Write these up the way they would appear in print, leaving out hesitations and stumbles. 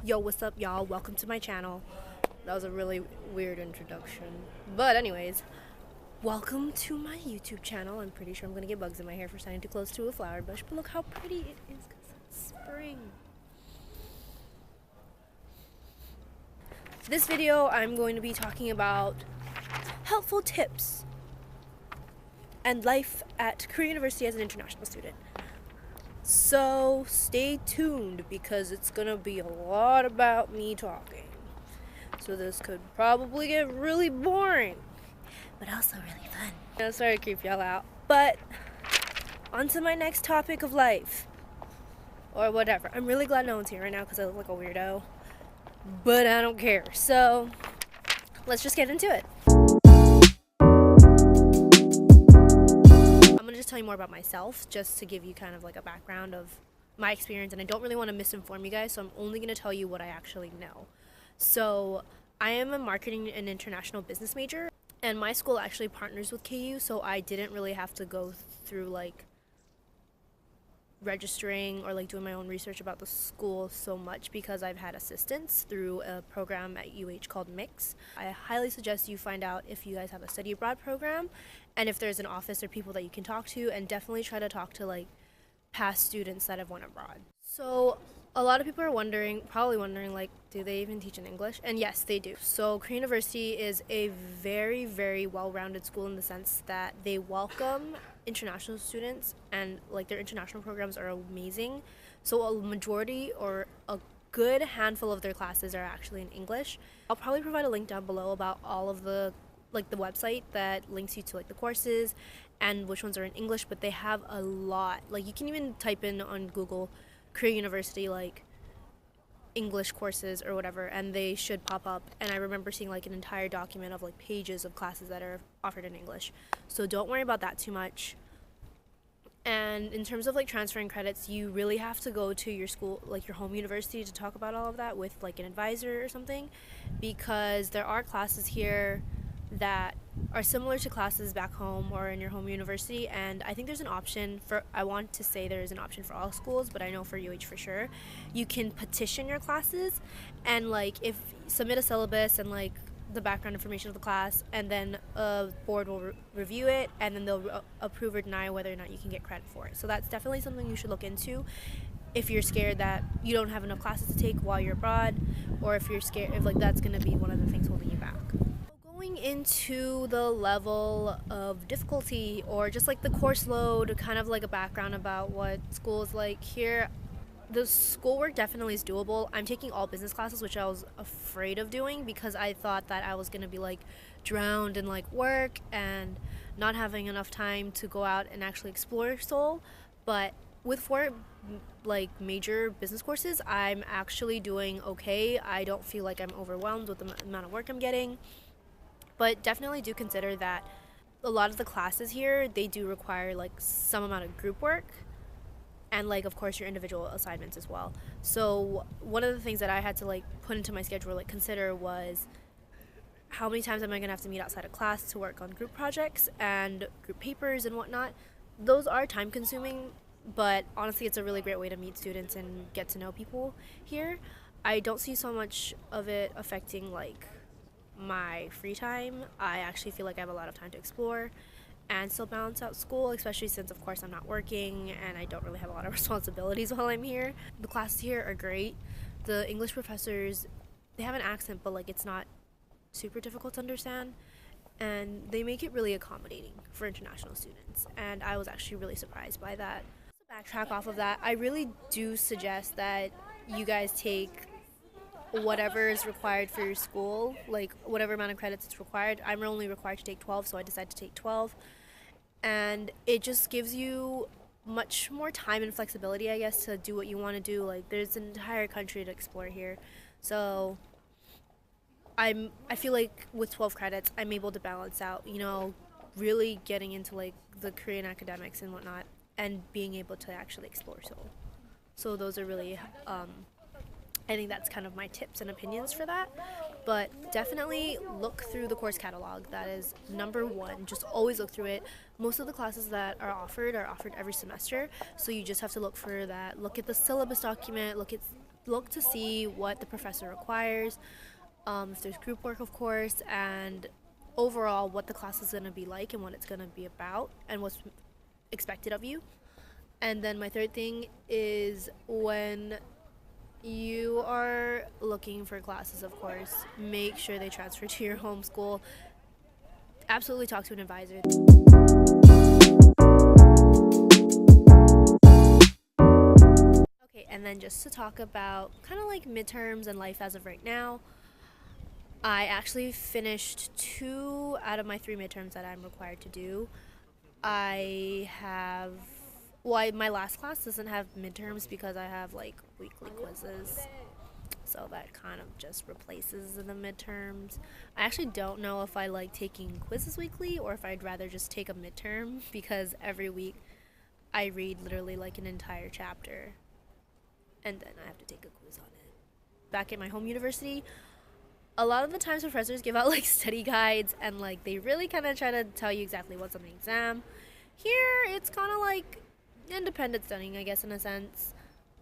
Yo, what's up, y'all? Welcome to my channel. That was a really weird introduction. But anyways, welcome to my YouTube channel. I'm pretty sure I'm gonna get bugs in my hair for standing too close to a flower bush, but look how pretty it is because it's spring. This video, I'm going to be talking about helpful tips and life at Korea University as an international student. So stay tuned because it's gonna be a lot about me talking. So this could probably get really boring, but also really fun. I'm sorry to creep y'all out, but on to my next topic of life. Or whatever. I'm really glad no one's here right now because I look like a weirdo. But I don't care. So let's just get into it. I'm gonna just tell you more about myself just to give you kind of like a background of my experience, and I don't really want to misinform you guys, so I'm only gonna tell you what I actually know. So I am a marketing and international business major, and my school actually partners with KU, so I didn't really have to go through like registering or like doing my own research about the school so much because I've had assistance through a program at UH called Mix. I highly suggest you find out if you guys have a study abroad program and if there's an office or people that you can talk to, and definitely try to talk to like past students that have went abroad. So a lot of people are probably wondering like, do they even teach in English? And yes, they do. So Korea University is a very, very well-rounded school in the sense that they welcome international students, and like their international programs are amazing. So a majority or a good handful of their classes are actually in English. I'll probably provide a link down below about all of the website that links you to like the courses and which ones are in English, but they have a lot. Like you can even type in on Google Korea University like English courses or whatever, and they should pop up. And I remember seeing like an entire document of like pages of classes that are offered in English. So don't worry about that too much. And in terms of like transferring credits, you really have to go to your school, like your home university, to talk about all of that with like an advisor or something, because there are classes here that are similar to classes back home or in your home university, and I think there's an option for, I want to say there is an option for all schools, but I know for UH for sure, you can petition your classes and like if submit a syllabus and like the background information of the class, and then a board will review it, and then they'll approve or deny whether or not you can get credit for it. So that's definitely something you should look into if you're scared that you don't have enough classes to take while you're abroad, or if you're scared if like that's going to be one of the things holding you back. Going into the level of difficulty or just like the course load, kind of like a background about what school is like here. The schoolwork definitely is doable. I'm taking all business classes, which I was afraid of doing because I thought that I was going to be like drowned in like work and not having enough time to go out and actually explore Seoul. But with 4 like major business courses, I'm actually doing okay. I don't feel like I'm overwhelmed with the amount of work I'm getting. But definitely do consider that a lot of the classes here, they do require like some amount of group work and like of course your individual assignments as well. So one of the things that I had to like put into my schedule, like consider, was how many times am I gonna have to meet outside of class to work on group projects and group papers and whatnot. Those are time consuming, but honestly it's a really great way to meet students and get to know people here. I don't see so much of it affecting like my free time. I actually feel like I have a lot of time to explore and still balance out school, especially since of course I'm not working and I don't really have a lot of responsibilities while I'm here. The classes here are great. The English professors, they have an accent, but like it's not super difficult to understand, and they make it really accommodating for international students, and I was actually really surprised by that. To backtrack off of that, I really do suggest that you guys take whatever is required for your school, like whatever amount of credits it's required. I'm only required to take 12, so I decided to take 12, and it just gives you much more time and flexibility, I guess, to do what you want to do. Like there's an entire country to explore here, so I feel like with 12 credits I'm able to balance out, you know, really getting into like the Korean academics and whatnot, and being able to actually explore Seoul. So those are really I think that's kind of my tips and opinions for that. But definitely look through the course catalog. That is number one. Just always look through it. Most of the classes that are offered every semester, so you just have to look for that. Look at the syllabus document, look at look to see what the professor requires, if there's group work, of course, and overall what the class is going to be like and what it's going to be about and what's expected of you. And then my third thing is when you are looking for classes, of course, make sure they transfer to your home school. Absolutely talk to an advisor. Okay, and then just to talk about kind of like midterms and life as of right now, I actually finished 2 out of my 3 midterms that I'm required to do. I have, well, my last class doesn't have midterms because I have like weekly quizzes. So that kind of just replaces the midterms. I actually don't know if I like taking quizzes weekly or if I'd rather just take a midterm because every week I read literally like an entire chapter and then I have to take a quiz on it. Back at my home university, a lot of the times professors give out like study guides and like they really kind of try to tell you exactly what's on the exam. Here it's kind of like independent studying, I guess, in a sense.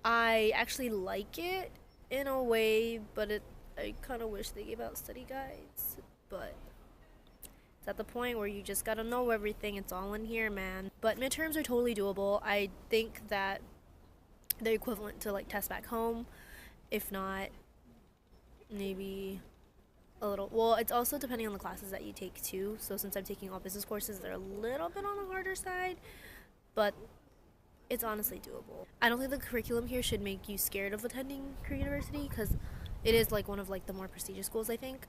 I actually like it in a way, but I kind of wish they gave out study guides. But it's at the point where you just gotta know everything. It's all in here, man. But midterms are totally doable. I think that they're equivalent to like tests back home. If not, maybe a little. Well, it's also depending on the classes that you take too. So since I'm taking all business courses, they're a little bit on the harder side, but it's honestly doable. I don't think the curriculum here should make you scared of attending Korea University because it is like one of like the more prestigious schools, I think.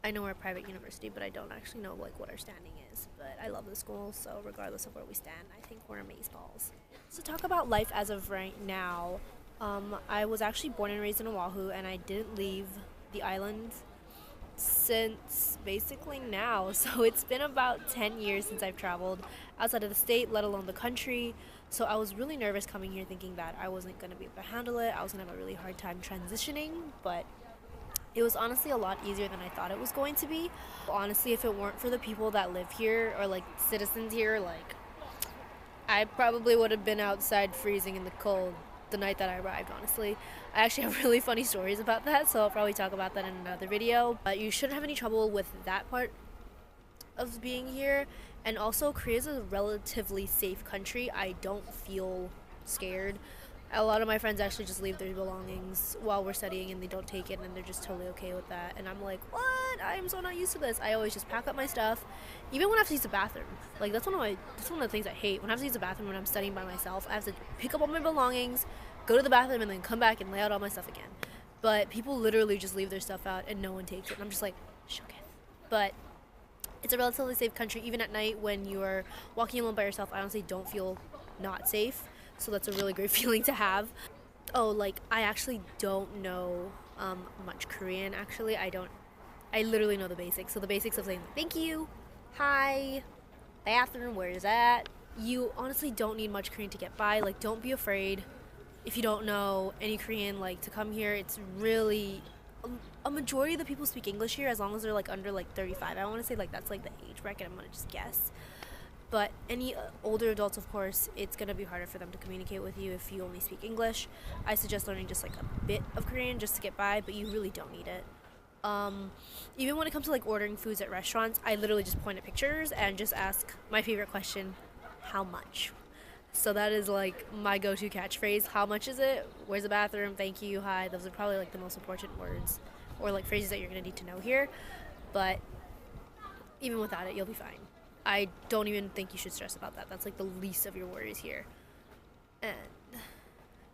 I know we're a private university, but I don't actually know like what our standing is. But I love the school, so regardless of where we stand, I think we're amazeballs. So talk about life as of right now. I was actually born and raised in Oahu, and I didn't leave the island since basically now. So it's been about 10 years since I've traveled outside of the state, let alone the country. So I was really nervous coming here thinking that I wasn't going to be able to handle it. I was going to have a really hard time transitioning, but it was honestly a lot easier than I thought it was going to be. Honestly, if it weren't for the people that live here or like citizens here, like I probably would have been outside freezing in the cold the night that I arrived, honestly. I actually have really funny stories about that, so I'll probably talk about that in another video. But you shouldn't have any trouble with that part of being here. And also, Korea is a relatively safe country. I don't feel scared. A lot of my friends actually just leave their belongings while we're studying and they don't take it and they're just totally okay with that. And I'm like, what? I'm so not used to this. I always just pack up my stuff, even when I have to use the bathroom. Like that's one of the things I hate. When I have to use the bathroom when I'm studying by myself, I have to pick up all my belongings, go to the bathroom, and then come back and lay out all my stuff again. But people literally just leave their stuff out and no one takes it. And I'm just like, shook it. But it's a relatively safe country. Even at night when you're walking alone by yourself, I honestly don't feel not safe. So that's a really great feeling to have. Oh, like I actually don't know much Korean. Actually, I literally know the basics. So the basics of saying thank you, hi, bathroom, where is that? You honestly don't need much Korean to get by. Like don't be afraid if you don't know any Korean, like to come here. It's really a majority of the people speak English here as long as they're like under like 35. I want to say like that's like the age bracket. I'm gonna just guess. But any older adults, of course, it's going to be harder for them to communicate with you if you only speak English. I suggest learning just like a bit of Korean just to get by, but you really don't need it. Even when it comes to like ordering foods at restaurants, I literally just point at pictures and just ask my favorite question, how much? So that is like my go-to catchphrase. How much is it? Where's the bathroom? Thank you, hi. Those are probably like the most important words or like phrases that you're going to need to know here. But even without it, you'll be fine. I don't even think you should stress about that. That's like the least of your worries here.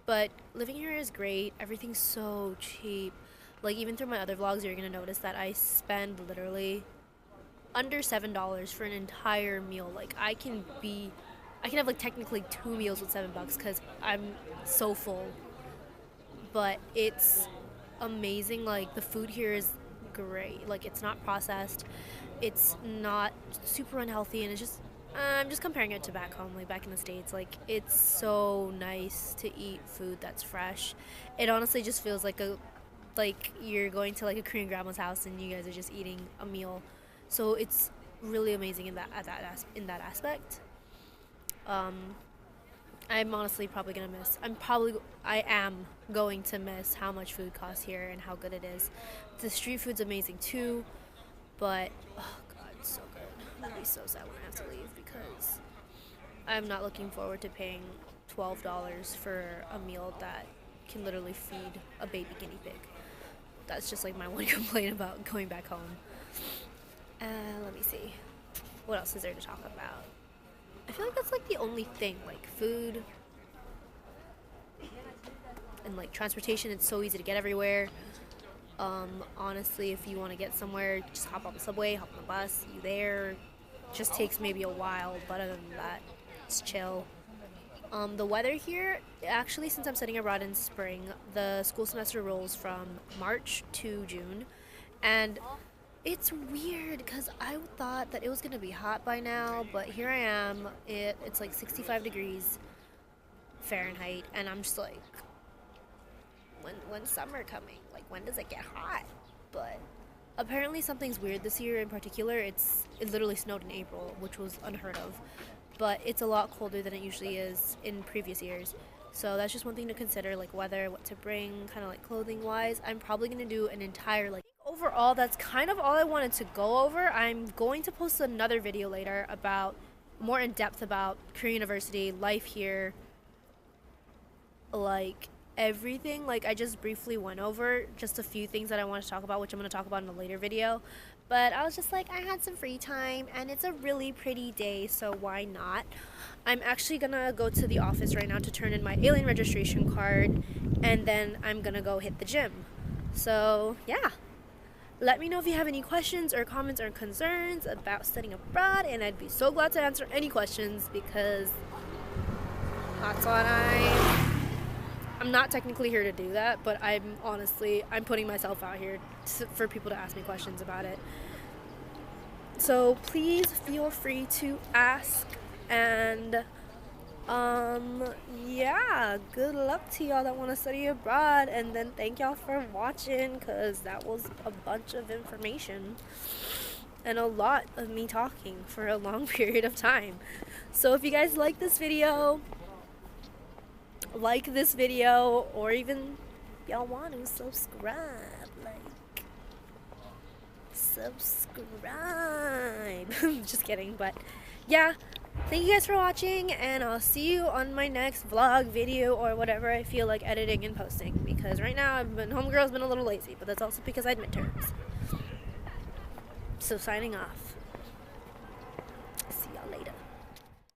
But living here is great. Everything's so cheap. Like even through my other vlogs, you're gonna notice that I spend literally under $7 for an entire meal. Like I can have like technically 2 meals with $7 because I'm so full. But it's amazing. Like the food here is great. Like it's not processed. It's not super unhealthy, and it's just I'm just comparing it to back home, like back in the States. Like it's so nice to eat food that's fresh. It honestly just feels like you're going to like a Korean grandma's house and you guys are just eating a meal. So it's really amazing in that aspect. I'm honestly probably gonna miss. I am going to miss how much food costs here and how good it is. The street food's amazing too, but oh god, it's so good. I'll be so sad when I have to leave because I'm not looking forward to paying $12 for a meal that can literally feed a baby guinea pig. That's just like my one complaint about going back home. Let me see. What else is there to talk about? I feel like that's like the only thing, like food and like transportation. It's so easy to get everywhere. Honestly, if you want to get somewhere, just hop on the subway, hop on the bus, you there. Just takes maybe a while, but other than that, it's chill. The weather here, actually, since I'm studying abroad in spring, the school semester rolls from March to June, and it's weird because I thought that it was gonna be hot by now, but here I am. It's like 65 degrees Fahrenheit, and I'm just like, when's summer coming? Like, when does it get hot? But apparently something's weird this year in particular. It literally snowed in April, which was unheard of, but it's a lot colder than it usually is in previous years. So that's just one thing to consider, like weather, what to bring, kind of like clothing wise. I'm probably gonna do an entire like overall, that's kind of all I wanted to go over. I'm going to post another video later about more in depth about Korean University, life here, like everything. Like I just briefly went over just a few things that I want to talk about, which I'm going to talk about in a later video. But I was just like, I had some free time and it's a really pretty day, so why not? I'm actually going to go to the office right now to turn in my alien registration card, and then I'm going to go hit the gym. So yeah. Let me know if you have any questions or comments or concerns about studying abroad, and I'd be so glad to answer any questions because that's what I'm not technically here to do that, but I'm putting myself out here for people to ask me questions about it. So please feel free to ask, and yeah, good luck to y'all that want to study abroad, and then thank y'all for watching, because that was a bunch of information and a lot of me talking for a long period of time. So if you guys like this video, or even y'all want to subscribe, just kidding, but yeah. Thank you guys for watching, and I'll see you on my next vlog, video, or whatever I feel like editing and posting, because right now homegirl's been a little lazy, but that's also because I had midterms. So signing off.